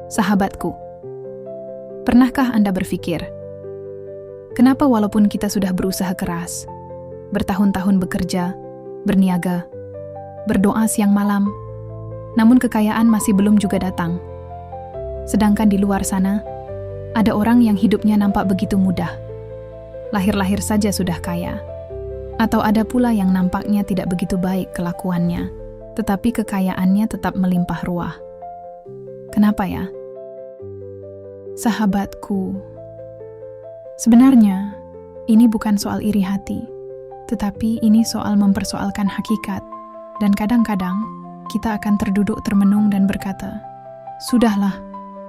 Sahabatku, pernahkah Anda berpikir, kenapa walaupun kita sudah berusaha keras, bertahun-tahun bekerja, berniaga, berdoa siang malam, namun kekayaan masih belum juga datang? Sedangkan di luar sana, ada orang yang hidupnya nampak begitu mudah. Lahir-lahir saja sudah kaya. Atau ada pula yang nampaknya tidak begitu baik kelakuannya, tetapi kekayaannya tetap melimpah ruah. Kenapa ya? Sahabatku, sebenarnya ini bukan soal iri hati, tetapi ini soal mempersoalkan hakikat. Dan kadang-kadang kita akan terduduk termenung dan berkata, "Sudahlah,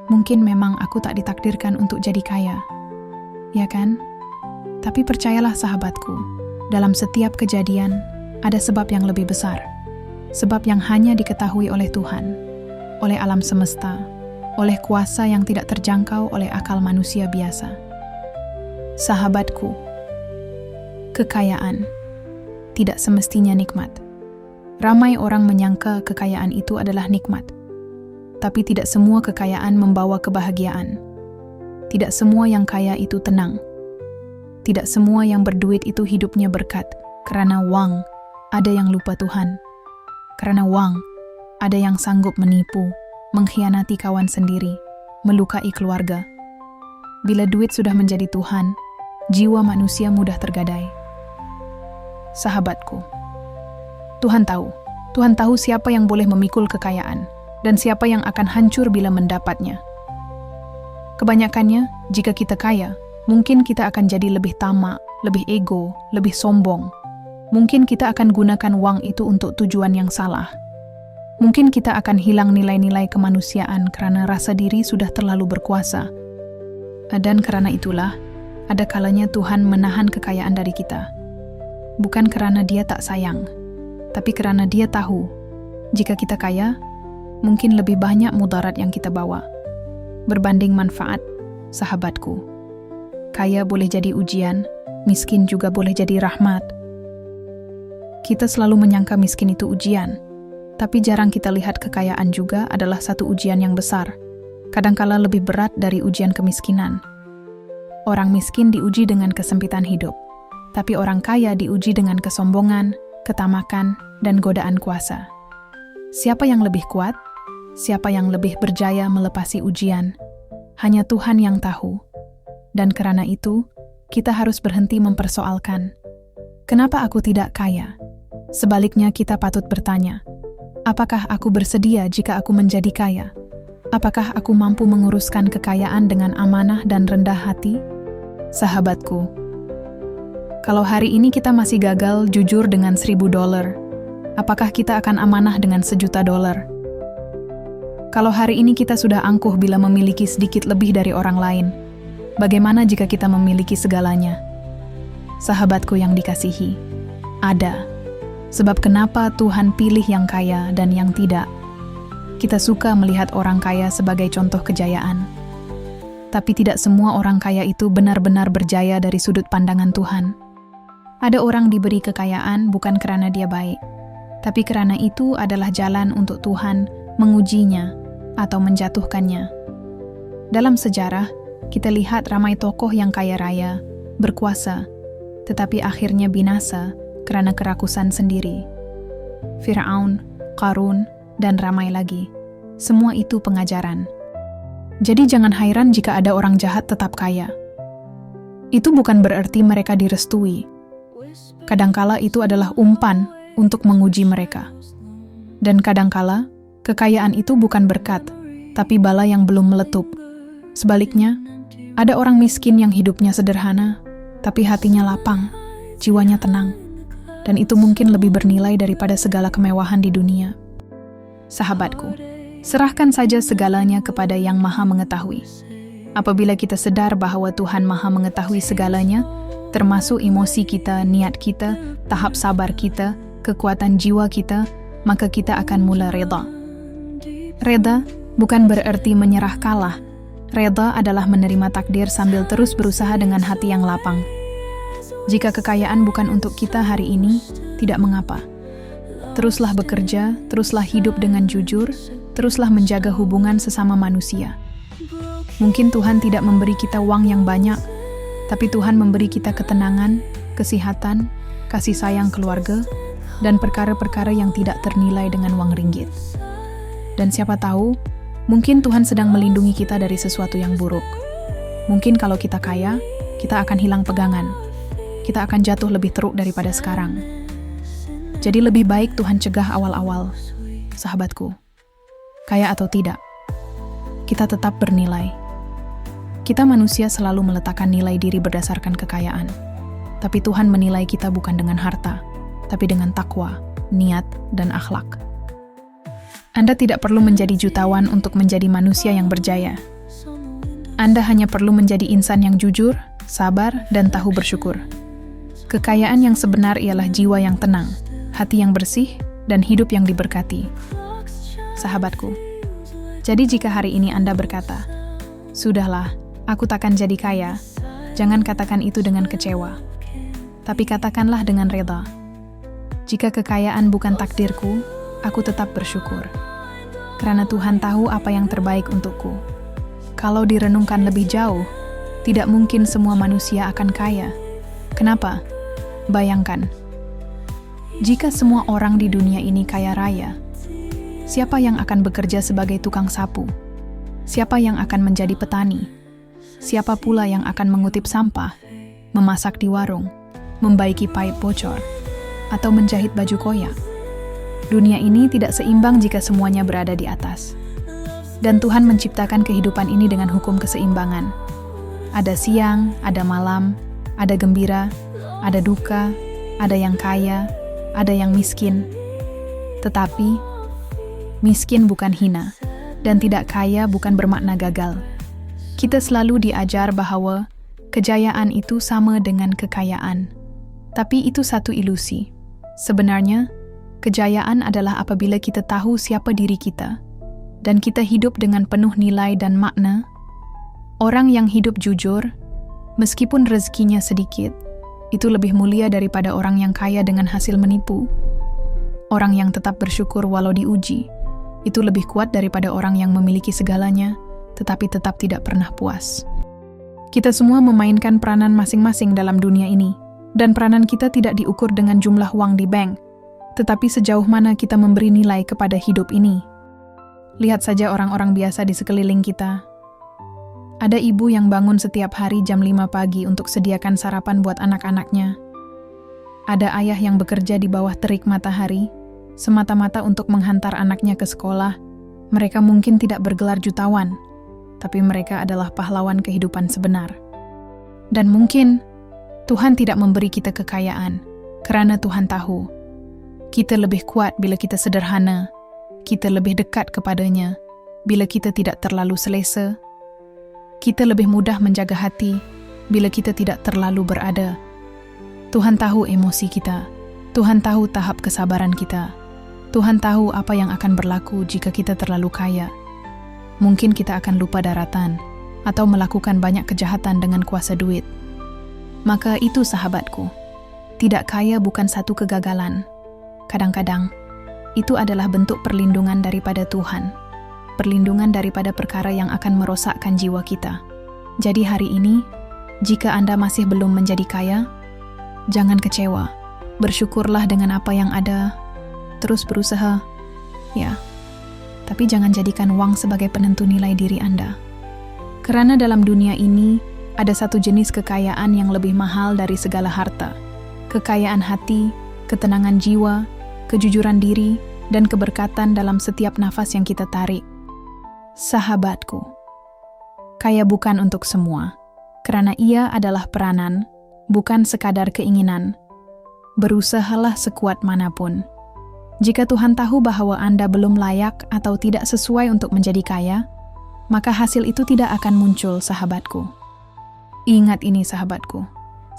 mungkin memang aku tak ditakdirkan untuk jadi kaya." Ya kan? Tapi percayalah sahabatku, dalam setiap kejadian ada sebab yang lebih besar. Sebab yang hanya diketahui oleh Tuhan, oleh alam semesta, oleh kuasa yang tidak terjangkau oleh akal manusia biasa. Sahabatku, kekayaan tidak semestinya nikmat. Ramai orang menyangka kekayaan itu adalah nikmat. Tapi tidak semua kekayaan membawa kebahagiaan. Tidak semua yang kaya itu tenang. Tidak semua yang berduit itu hidupnya berkat. Karena uang, ada yang lupa Tuhan. Karena uang, ada yang sanggup menipu, mengkhianati kawan sendiri, melukai keluarga. Bila duit sudah menjadi Tuhan, jiwa manusia mudah tergadai. Sahabatku, Tuhan tahu siapa yang boleh memikul kekayaan dan siapa yang akan hancur bila mendapatnya. Kebanyakannya, jika kita kaya, mungkin kita akan jadi lebih tamak, lebih ego, lebih sombong. Mungkin kita akan gunakan uang itu untuk tujuan yang salah. Mungkin kita akan hilang nilai-nilai kemanusiaan karena rasa diri sudah terlalu berkuasa. Dan karena itulah, ada kalanya Tuhan menahan kekayaan dari kita. Bukan karena Dia tak sayang, tapi karena Dia tahu, jika kita kaya, mungkin lebih banyak mudarat yang kita bawa. Berbanding manfaat, sahabatku. Kaya boleh jadi ujian, miskin juga boleh jadi rahmat. Kita selalu menyangka miskin itu ujian, tapi jarang kita lihat kekayaan juga adalah satu ujian yang besar, kadangkala lebih berat dari ujian kemiskinan. Orang miskin diuji dengan kesempitan hidup, tapi orang kaya diuji dengan kesombongan, ketamakan, dan godaan kuasa. Siapa yang lebih kuat? Siapa yang lebih berjaya melepasi ujian? Hanya Tuhan yang tahu. Dan karena itu, kita harus berhenti mempersoalkan, kenapa aku tidak kaya? Sebaliknya kita patut bertanya, apakah aku bersedia jika aku menjadi kaya? Apakah aku mampu menguruskan kekayaan dengan amanah dan rendah hati? Sahabatku, kalau hari ini kita masih gagal jujur dengan $1.000, apakah kita akan amanah dengan $1.000.000? Kalau hari ini kita sudah angkuh bila memiliki sedikit lebih dari orang lain, bagaimana jika kita memiliki segalanya? Sahabatku yang dikasihi, ada. Sebab kenapa Tuhan pilih yang kaya dan yang tidak? Kita suka melihat orang kaya sebagai contoh kejayaan. Tapi tidak semua orang kaya itu benar-benar berjaya dari sudut pandangan Tuhan. Ada orang diberi kekayaan bukan karena dia baik, tapi karena itu adalah jalan untuk Tuhan mengujinya atau menjatuhkannya. Dalam sejarah, kita lihat ramai tokoh yang kaya raya, berkuasa, tetapi akhirnya binasa karena kerakusan sendiri. Fir'aun, Qarun, dan ramai lagi. Semua itu pengajaran. Jadi jangan heran jika ada orang jahat tetap kaya. Itu bukan berarti mereka direstui. Kadangkala itu adalah umpan untuk menguji mereka. Dan kadangkala, kekayaan itu bukan berkat, tapi bala yang belum meletup. Sebaliknya, ada orang miskin yang hidupnya sederhana, tapi hatinya lapang, jiwanya tenang. Dan itu mungkin lebih bernilai daripada segala kemewahan di dunia. Sahabatku, serahkan saja segalanya kepada Yang Maha Mengetahui. Apabila kita sadar bahwa Tuhan Maha Mengetahui segalanya, termasuk emosi kita, niat kita, tahap sabar kita, kekuatan jiwa kita, maka kita akan mula reda. Reda bukan berarti menyerah kalah. Reda adalah menerima takdir sambil terus berusaha dengan hati yang lapang. Jika kekayaan bukan untuk kita hari ini, tidak mengapa. Teruslah bekerja, teruslah hidup dengan jujur, teruslah menjaga hubungan sesama manusia. Mungkin Tuhan tidak memberi kita uang yang banyak, tapi Tuhan memberi kita ketenangan, kesehatan, kasih sayang keluarga, dan perkara-perkara yang tidak ternilai dengan uang ringgit. Dan siapa tahu, mungkin Tuhan sedang melindungi kita dari sesuatu yang buruk. Mungkin kalau kita kaya, kita akan hilang pegangan. Kita akan jatuh lebih teruk daripada sekarang. Jadi lebih baik Tuhan cegah awal-awal. Sahabatku, kaya atau tidak, kita tetap bernilai. Kita manusia selalu meletakkan nilai diri berdasarkan kekayaan. Tapi Tuhan menilai kita bukan dengan harta, tapi dengan takwa, niat, dan akhlak. Anda tidak perlu menjadi jutawan untuk menjadi manusia yang berjaya. Anda hanya perlu menjadi insan yang jujur, sabar, dan tahu bersyukur. Kekayaan yang sebenar ialah jiwa yang tenang, hati yang bersih, dan hidup yang diberkati. Sahabatku, jadi jika hari ini Anda berkata, "Sudahlah, aku takkan jadi kaya," jangan katakan itu dengan kecewa. Tapi katakanlah dengan reda. Jika kekayaan bukan takdirku, aku tetap bersyukur. Karena Tuhan tahu apa yang terbaik untukku. Kalau direnungkan lebih jauh, tidak mungkin semua manusia akan kaya. Kenapa? Bayangkan, jika semua orang di dunia ini kaya raya, siapa yang akan bekerja sebagai tukang sapu? Siapa yang akan menjadi petani? Siapa pula yang akan mengutip sampah, memasak di warung, membaiki pipe bocor, atau menjahit baju koyak? Dunia ini tidak seimbang jika semuanya berada di atas. Dan Tuhan menciptakan kehidupan ini dengan hukum keseimbangan. Ada siang, ada malam, ada gembira, ada duka, ada yang kaya, ada yang miskin. Tetapi, miskin bukan hina, dan tidak kaya bukan bermakna gagal. Kita selalu diajar bahwa kejayaan itu sama dengan kekayaan. Tapi itu satu ilusi. Sebenarnya, kejayaan adalah apabila kita tahu siapa diri kita, dan kita hidup dengan penuh nilai dan makna. Orang yang hidup jujur, meskipun rezekinya sedikit, itu lebih mulia daripada orang yang kaya dengan hasil menipu. Orang yang tetap bersyukur walau diuji, itu lebih kuat daripada orang yang memiliki segalanya, tetapi tetap tidak pernah puas. Kita semua memainkan peranan masing-masing dalam dunia ini, dan peranan kita tidak diukur dengan jumlah uang di bank, tetapi sejauh mana kita memberi nilai kepada hidup ini. Lihat saja orang-orang biasa di sekeliling kita. Ada ibu yang bangun setiap hari jam 5 pagi untuk sediakan sarapan buat anak-anaknya. Ada ayah yang bekerja di bawah terik matahari, semata-mata untuk menghantar anaknya ke sekolah. Mereka mungkin tidak bergelar jutawan, tapi mereka adalah pahlawan kehidupan sebenar. Dan mungkin Tuhan tidak memberi kita kekayaan, karena Tuhan tahu kita lebih kuat bila kita sederhana. Kita lebih dekat kepadanya bila kita tidak terlalu selesa. Kita lebih mudah menjaga hati bila kita tidak terlalu berada. Tuhan tahu emosi kita. Tuhan tahu tahap kesabaran kita. Tuhan tahu apa yang akan berlaku jika kita terlalu kaya. Mungkin kita akan lupa daratan atau melakukan banyak kejahatan dengan kuasa duit. Maka itu sahabatku, tidak kaya bukan satu kegagalan. Kadang-kadang, itu adalah bentuk perlindungan daripada Tuhan. Perlindungan daripada perkara yang akan merosakkan jiwa kita. Jadi hari ini, jika Anda masih belum menjadi kaya, jangan kecewa. Bersyukurlah dengan apa yang ada. Terus berusaha. Ya, tapi jangan jadikan uang sebagai penentu nilai diri Anda. Karena dalam dunia ini, ada satu jenis kekayaan yang lebih mahal dari segala harta. Kekayaan hati, ketenangan jiwa, kejujuran diri, dan keberkatan dalam setiap nafas yang kita tarik. Sahabatku, kaya bukan untuk semua, karena ia adalah peranan, bukan sekadar keinginan. Berusahalah sekuat manapun. Jika Tuhan tahu bahwa Anda belum layak atau tidak sesuai untuk menjadi kaya, maka hasil itu tidak akan muncul, sahabatku. Ingat ini, sahabatku.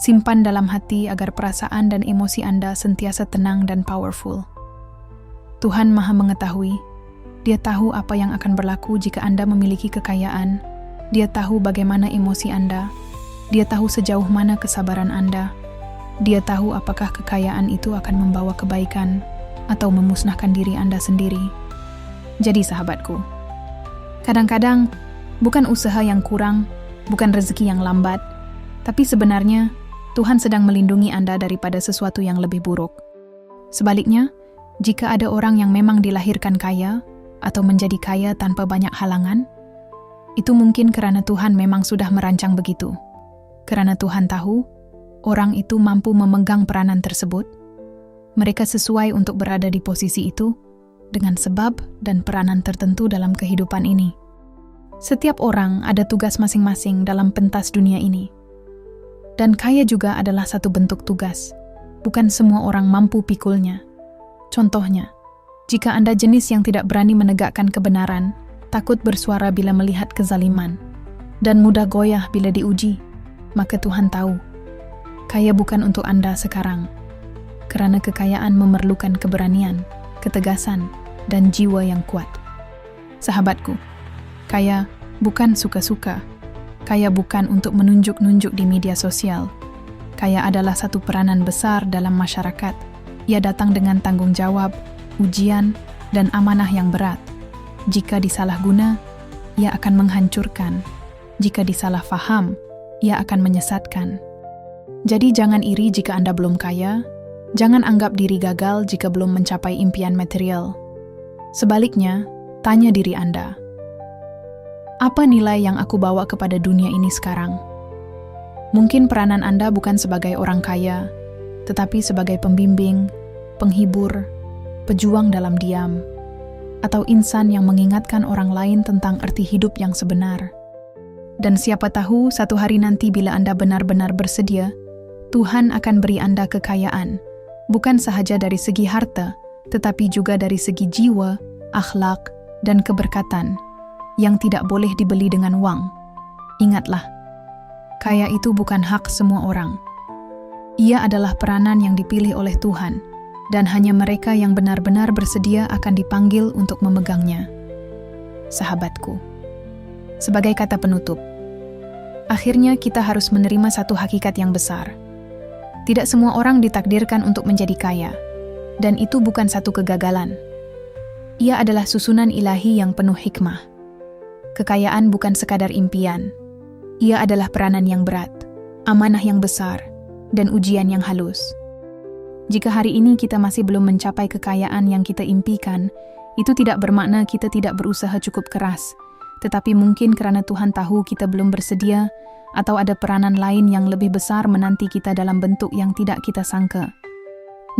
Simpan dalam hati agar perasaan dan emosi Anda sentiasa tenang dan powerful. Tuhan Maha Mengetahui. Dia tahu apa yang akan berlaku jika Anda memiliki kekayaan. Dia tahu bagaimana emosi Anda. Dia tahu sejauh mana kesabaran Anda. Dia tahu apakah kekayaan itu akan membawa kebaikan atau memusnahkan diri Anda sendiri. Jadi sahabatku, kadang-kadang Bukan usaha yang kurang, bukan rezeki yang lambat, tapi sebenarnya Tuhan sedang melindungi Anda daripada sesuatu yang lebih buruk. Sebaliknya, jika ada orang yang memang dilahirkan kaya atau menjadi kaya tanpa banyak halangan, itu mungkin karena Tuhan memang sudah merancang begitu. Karena Tuhan tahu, orang itu mampu memegang peranan tersebut. Mereka sesuai untuk berada di posisi itu dengan sebab dan peranan tertentu dalam kehidupan ini. Setiap orang ada tugas masing-masing dalam pentas dunia ini. Dan kaya juga adalah satu bentuk tugas. Bukan semua orang mampu pikulnya. Contohnya, jika Anda jenis yang tidak berani menegakkan kebenaran, takut bersuara bila melihat kezaliman, dan mudah goyah bila diuji, maka Tuhan tahu, kaya bukan untuk Anda sekarang. Karena kekayaan memerlukan keberanian, ketegasan, dan jiwa yang kuat. Sahabatku, kaya bukan suka-suka. Kaya bukan untuk menunjuk-nunjuk di media sosial. Kaya adalah satu peranan besar dalam masyarakat. Ia datang dengan tanggung jawab, ujian, dan amanah yang berat. Jika disalahguna, ia akan menghancurkan. Jika disalah faham, ia akan menyesatkan. Jadi jangan iri jika Anda belum kaya. Jangan anggap diri gagal jika belum mencapai impian material. Sebaliknya, tanya diri Anda, apa nilai yang aku bawa kepada dunia ini sekarang? Mungkin peranan Anda bukan sebagai orang kaya, tetapi sebagai pembimbing, penghibur, pejuang dalam diam, atau insan yang mengingatkan orang lain tentang arti hidup yang sebenar. Dan siapa tahu satu hari nanti bila Anda benar-benar bersedia, Tuhan akan beri Anda kekayaan, bukan sahaja dari segi harta, tetapi juga dari segi jiwa, akhlak, dan keberkatan yang tidak boleh dibeli dengan uang. Ingatlah, kaya itu bukan hak semua orang. Ia adalah peranan yang dipilih oleh Tuhan, dan hanya mereka yang benar-benar bersedia akan dipanggil untuk memegangnya. Sahabatku, sebagai kata penutup, akhirnya kita harus menerima satu hakikat yang besar. Tidak semua orang ditakdirkan untuk menjadi kaya, dan itu bukan satu kegagalan. Ia adalah susunan ilahi yang penuh hikmah. Kekayaan bukan sekadar impian. Ia adalah peranan yang berat, amanah yang besar, dan ujian yang halus. Jika hari ini kita masih belum mencapai kekayaan yang kita impikan, itu tidak bermakna kita tidak berusaha cukup keras, tetapi mungkin karena Tuhan tahu kita belum bersedia, atau ada peranan lain yang lebih besar menanti kita dalam bentuk yang tidak kita sangka.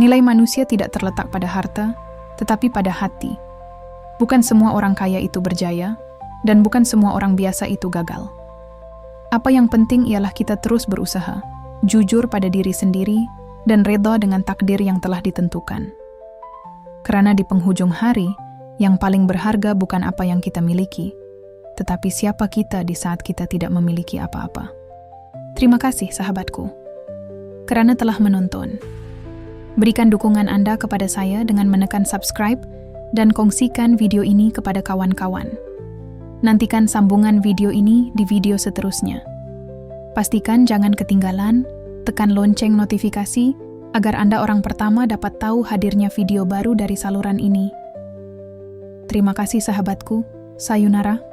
Nilai manusia tidak terletak pada harta, tetapi pada hati. Bukan semua orang kaya itu berjaya, dan bukan semua orang biasa itu gagal. Apa yang penting ialah kita terus berusaha, jujur pada diri sendiri, dan reda dengan takdir yang telah ditentukan. Karena di penghujung hari, yang paling berharga bukan apa yang kita miliki, tetapi siapa kita di saat kita tidak memiliki apa-apa. Terima kasih sahabatku, karena telah menonton. Berikan dukungan Anda kepada saya dengan menekan subscribe dan kongsikan video ini kepada kawan-kawan. Nantikan sambungan video ini di video seterusnya. Pastikan jangan ketinggalan, tekan lonceng notifikasi agar Anda orang pertama dapat tahu hadirnya video baru dari saluran ini. Terima kasih sahabatku, sayonara.